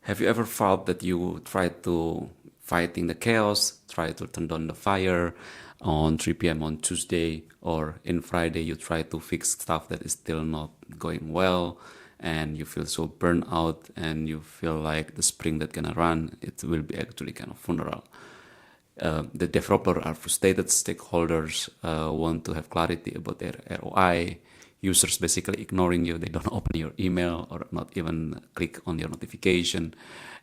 Have you ever felt that you try to fighting the chaos, try to turn down the fire on 3 p.m. on Tuesday, or in Friday you try to fix stuff that is still not going well, and you feel so burnt out, and you feel like the spring that gonna run, it will be actually kind of funeral. The developer are frustrated, stakeholders want to have clarity about their ROI, users basically ignoring you, they don't open your email or not even click on your notification,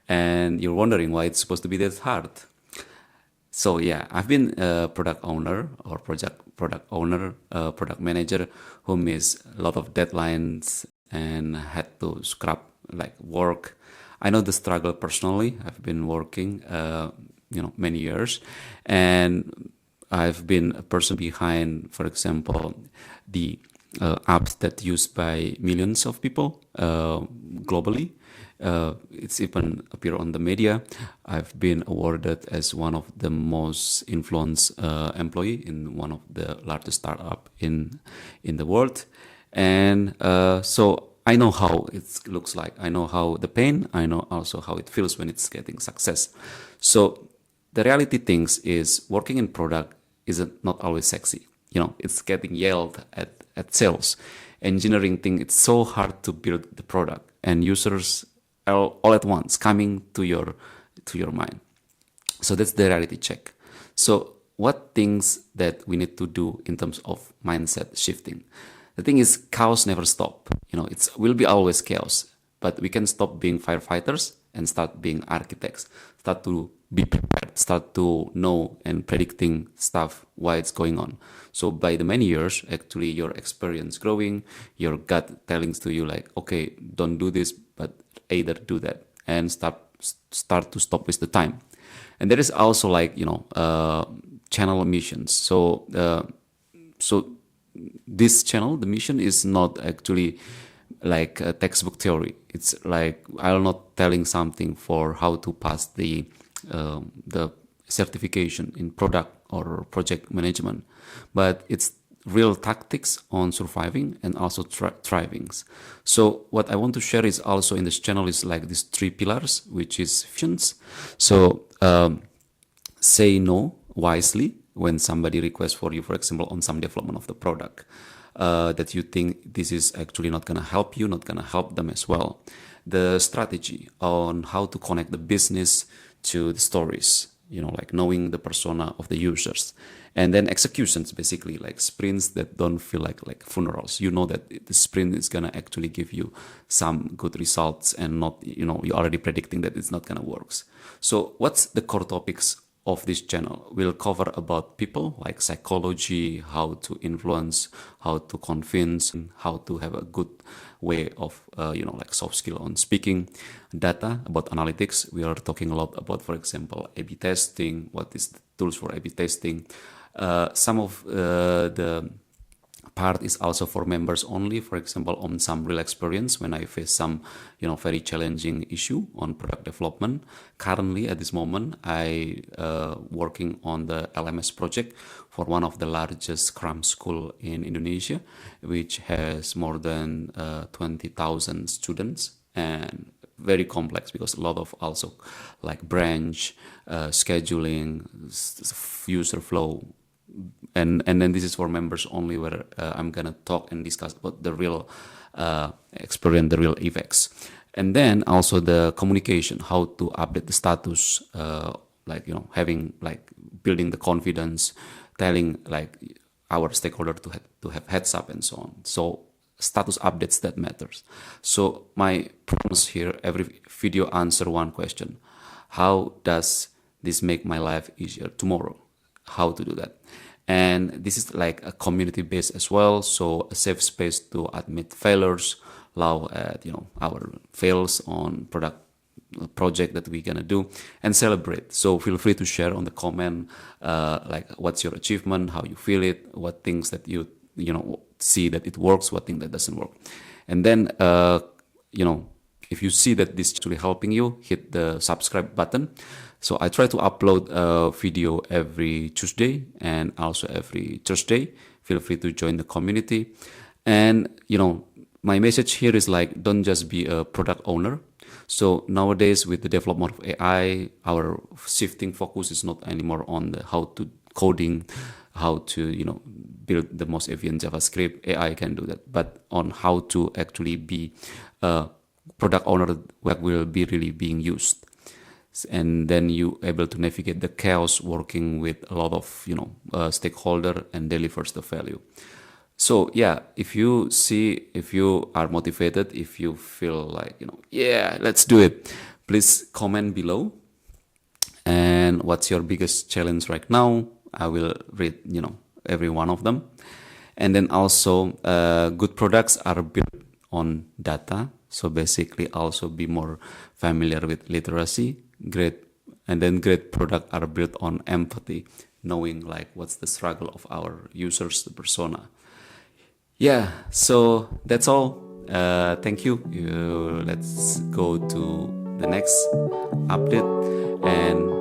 and you're wondering why it's supposed to be that hard. So yeah, I've been a product owner or product manager who missed a lot of deadlines and had to scrap like work. I know the struggle personally. I've been working, many years, and I've been a person behind, for example, the apps that used by millions of people globally. It's even appear on the media. I've been awarded as one of the most influenced employee in one of the largest startup in the world, and so I know how it looks like. I know how the pain. I know also how it feels when it's getting success. So the reality things is working in product isn't not always sexy. It's getting yelled at sales. Engineering thing, it's so hard to build the product, and users all at once coming to your mind. So that's the reality check. So what things that we need to do in terms of mindset shifting? The thing is, chaos never stop. It will be always chaos, but we can stop being firefighters and start being architects. Start to be prepared, start to know and predicting stuff, why it's going on. So by the many years, actually your experience growing, your gut telling to you like, okay, don't do this, but either do that, and start to stop with the time. And there is also like, channel missions. So this channel, the mission is not actually like a textbook theory. It's like I'm not telling something for how to pass the certification in product or project management, but it's real tactics on surviving and also thriving. So what I want to share is also in this channel is like these three pillars, which is visions. So say no wisely when somebody requests for you, for example, on some development of the product that you think this is actually not going to help you, not going to help them as well. The strategy on how to connect the business to the stories, like knowing the persona of the users. And then executions, basically like sprints that don't feel like funerals. That the sprint is going to actually give you some good results, and not, you're already predicting that it's not going to work. So what's the core topics of this channel? We'll cover about people, like psychology, how to influence, how to convince, how to have a good way of, like soft skill on speaking, data, about analytics. We are talking a lot about, for example, A/B testing, what is the tools for A/B testing. Some of the part is also for members only, for example, on some real experience when I face some, very challenging issue on product development. Currently, at this moment, I working on the LMS project for one of the largest Scrum school in Indonesia, which has more than 20,000 students, and very complex because a lot of also like branch, scheduling, user flow, and then this is for members only, where I'm gonna talk and discuss about the real experience, the real effects, and then also the communication, how to update the status, having like building the confidence, telling like our stakeholder to have heads up and so on. So status updates that matters. So my promise here, every video answer one question: how does this make my life easier tomorrow? How to do that? And this is like a community based as well, so a safe space to admit failures, allow at our fails on project that we're gonna do, and celebrate. So feel free to share on the comment, like what's your achievement, how you feel it, what things that you see that it works, what thing that doesn't work. And then if you see that this is actually helping you, hit the subscribe button. So I try to upload a video every Tuesday and also every Thursday. Feel free to join the community. And my message here is like, don't just be a product owner. So nowadays, with the development of AI, our shifting focus is not anymore on the how to coding, how to build the most efficient JavaScript. AI can do that, but on how to actually be a product owner that will be really being used, and then you able to navigate the chaos working with a lot of stakeholder and delivers the value. So yeah, if you are motivated, if you feel like yeah, let's do it, please comment below. And what's your biggest challenge right now? I will read every one of them. And then also good products are built on data, so basically also be more familiar with literacy. Great product are built on empathy, knowing like what's the struggle of our users, the persona. Yeah, so that's all. Thank you. Let's go to the next update, and